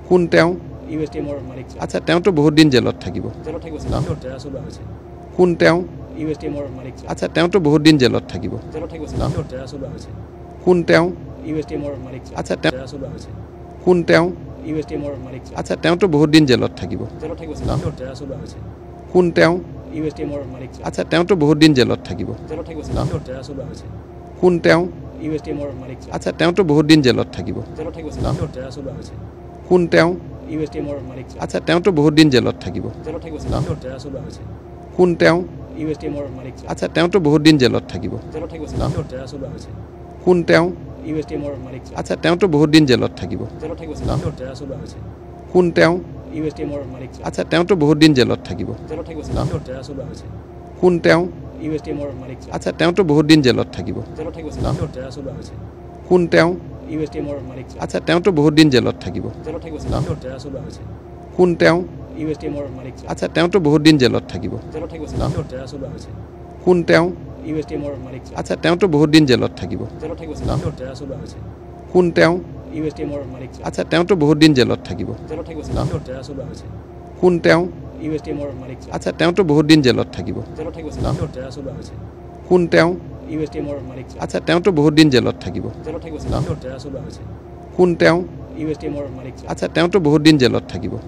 কোন তেওঁ? আচ্ছা, তেওঁতো বহুত দিন জেলত থাকিব। কোন তেওঁ? আচ্ছা, তেওঁতো বহুত দিন জেলত থাকিব। কোন তেওঁ? আচ্ছা, কোন তেওঁ? আচ্ছা, তেওঁতো বহুত দিন জেলত থাকিব। কোন তেওঁ? আচ্ছা, তেওঁতো বহুত দিন জেলত থাকিব। কোন তেওঁ? আচ্ছা, তেওঁতো বহুত দিন জেলত থাকিব। কোন তেওঁ? আচ্ছা, তেওঁতো বহুত দিন জেলত থাকিব। কোন তেওঁ? আচ্ছা, তেওঁতো বহুত দিন জেলত থাকিব। কোন তেওঁ? আচ্ছা, তেওঁতো বহুত দিন জেলত থাকিব। কোন তেওঁ? আচ্ছা, তেওঁতো বহুত দিন জেলত থাকিব। কোন তেওঁ? আচ্ছা, তেওঁতো বহুত দিন জেলত থাকিব। কোন তেওঁ? আচ্ছা, তেওঁতো বহুত দিন জেলত থাকিব। কোন তেওঁ? আচ্ছা, তেওঁতো বহুত দিন জেলত থাকিব। কোন তেওঁ? আচ্ছা, তেওঁতো বহুত দিন জেলত থাকিব। কোন তেওঁ? আচ্ছা, তেওঁতো বহুত দিন জেলত থাকিব। কোন তেওঁ? আচ্ছা, তেওঁতো বহুত দিন জেলত থাকিব। কোন তেওঁ? আচ্ছা, তেওঁতো বহুত দিন জেলত থাকিব। কোন তেওঁ? আচ্ছা, তেওঁতো বহুত দিন জেলত থাকিব।